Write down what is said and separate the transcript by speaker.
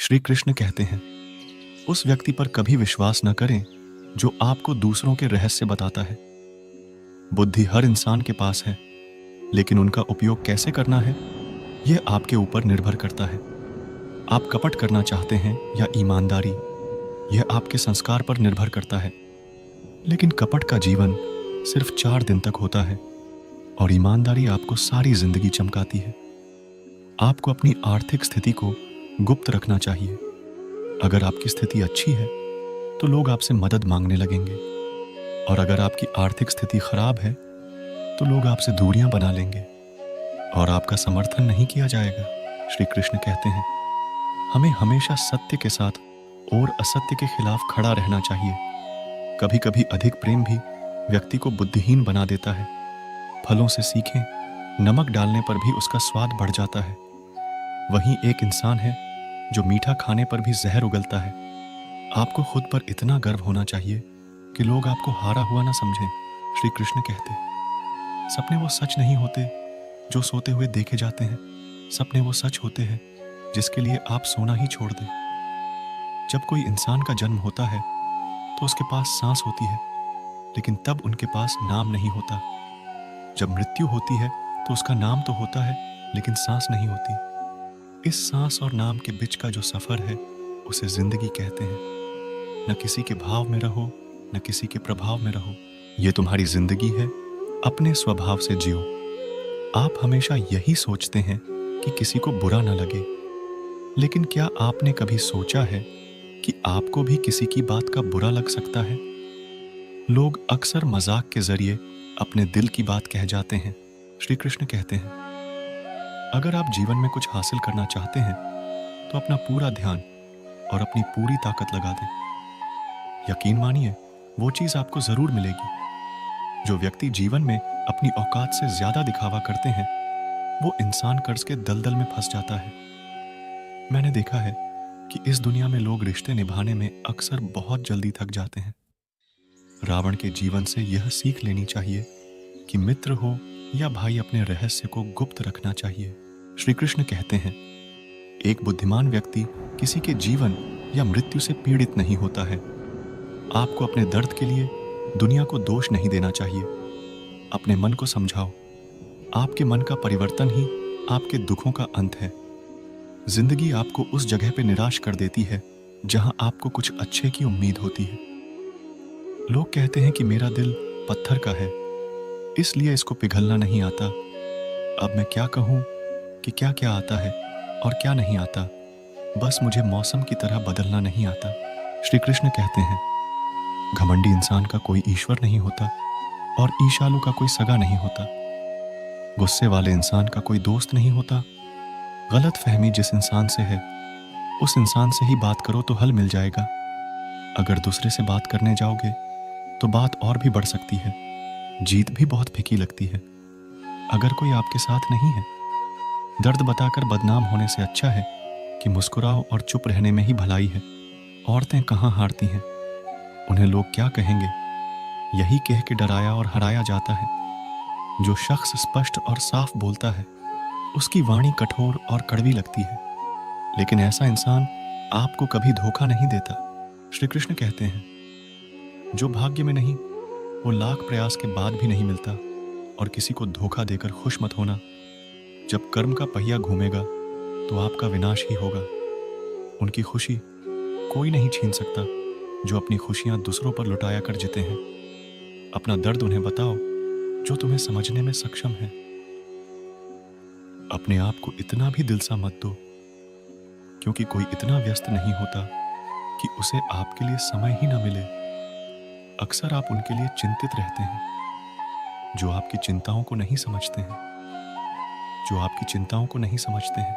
Speaker 1: श्री कृष्ण कहते हैं, उस व्यक्ति पर कभी विश्वास न करें जो आपको दूसरों के रहस्य बताता है। बुद्धि हर इंसान के पास है, लेकिन उनका उपयोग कैसे करना है यह आपके ऊपर निर्भर करता है। आप कपट करना चाहते हैं या ईमानदारी, यह आपके संस्कार पर निर्भर करता है। लेकिन कपट का जीवन सिर्फ 4 दिन तक होता है और ईमानदारी आपको सारी जिंदगी चमकाती है। आपको अपनी आर्थिक स्थिति को गुप्त रखना चाहिए। अगर आपकी स्थिति अच्छी है तो लोग आपसे मदद मांगने लगेंगे, और अगर आपकी आर्थिक स्थिति खराब है तो लोग आपसे दूरियां बना लेंगे और आपका समर्थन नहीं किया जाएगा। श्री कृष्ण कहते हैं, हमें हमेशा सत्य के साथ और असत्य के खिलाफ खड़ा रहना चाहिए। कभी कभी अधिक प्रेम भी व्यक्ति को बुद्धिहीन बना देता है। फलों से सीखें, नमक डालने पर भी उसका स्वाद बढ़ जाता है। वहीं एक इंसान है जो मीठा खाने पर भी जहर उगलता है। आपको खुद पर इतना गर्व होना चाहिए कि लोग आपको हारा हुआ ना समझें। श्री कृष्ण कहते, सपने वो सच नहीं होते जो सोते हुए देखे जाते हैं। सपने वो सच होते हैं जिसके लिए आप सोना ही छोड़ दें। जब कोई इंसान का जन्म होता है तो उसके पास सांस होती है, लेकिन तब उनके पास नाम नहीं होता। जब मृत्यु होती है तो उसका नाम तो होता है, लेकिन सांस नहीं होती। इस सांस और नाम के बीच का जो सफर है उसे जिंदगी कहते हैं। न किसी के भाव में रहो, न किसी के प्रभाव में रहो। ये तुम्हारी जिंदगी है, अपने स्वभाव से जियो। आप हमेशा यही सोचते हैं कि किसी को बुरा न लगे, लेकिन क्या आपने कभी सोचा है कि आपको भी किसी की बात का बुरा लग सकता है? लोग अक्सर मजाक के जरिए अपने दिल की बात कह जाते हैं। श्री कृष्ण कहते हैं, अगर आप जीवन में कुछ हासिल करना चाहते हैं तो अपना पूरा ध्यान और अपनी पूरी ताकत लगा दें। यकीन मानिए, वो चीज आपको जरूर मिलेगी। जो व्यक्ति जीवन में अपनी औकात से ज्यादा दिखावा करते हैं वो इंसान कर्ज के दलदल में फंस जाता है। मैंने देखा है कि इस दुनिया में लोग रिश्ते निभाने में अक्सर बहुत जल्दी थक जाते हैं। रावण के जीवन से यह सीख लेनी चाहिए कि मित्र हो या भाई, अपने रहस्य को गुप्त रखना चाहिए। श्री कृष्ण कहते हैं, एक बुद्धिमान व्यक्ति किसी के जीवन या मृत्यु से पीड़ित नहीं होता है। आपको अपने दर्द के लिए दुनिया को दोष नहीं देना चाहिए। अपने मन को समझाओ। आपके मन का परिवर्तन ही आपके दुखों का अंत है। जिंदगी आपको उस जगह पे निराश कर देती है जहां आपको कुछ अच्छे की उम्मीद होती है। लोग कहते हैं कि मेरा दिल पत्थर का है, इसलिए इसको पिघलना नहीं आता। अब मैं क्या कहूं कि क्या क्या आता है और क्या नहीं आता, बस मुझे मौसम की तरह बदलना नहीं आता। श्री कृष्ण कहते हैं, घमंडी इंसान का कोई ईश्वर नहीं होता और ईशालु का कोई सगा नहीं होता। गुस्से वाले इंसान का कोई दोस्त नहीं होता। गलत फहमी जिस इंसान से है उस इंसान से ही बात करो तो हल मिल जाएगा। अगर दूसरे से बात करने जाओगे तो बात और भी बढ़ सकती है। जीत भी बहुत फीकी लगती है। अगर कोई आपके साथ नहीं है, दर्द बताकर बदनाम होने से अच्छा है कि मुस्कुराओ और चुप रहने में ही भलाई है। औरतें कहाँ हारती हैं, उन्हें लोग क्या कहेंगे, यही कह के डराया और हराया जाता है। जो शख्स स्पष्ट और साफ बोलता है उसकी वाणी कठोर और कड़वी लगती है, लेकिन ऐसा इंसान आपको कभी धोखा नहीं देता। श्री कृष्ण कहते हैं, जो भाग्य में नहीं वो लाख प्रयास के बाद भी नहीं मिलता, और किसी को धोखा देकर खुश मत होना। जब कर्म का पहिया घूमेगा तो आपका विनाश ही होगा। उनकी खुशी कोई नहीं छीन सकता जो अपनी खुशियां दूसरों पर लुटाया कर जीते हैं। अपना दर्द उन्हें बताओ जो तुम्हें समझने में सक्षम है। अपने आप को इतना भी दिल सा मत दो, क्योंकि कोई इतना व्यस्त नहीं होता कि उसे आपके लिए समय ही ना मिले। अक्सर आप उनके लिए चिंतित रहते हैं जो आपकी चिंताओं को नहीं समझते हैं। जो आपकी चिंताओं को नहीं समझते हैं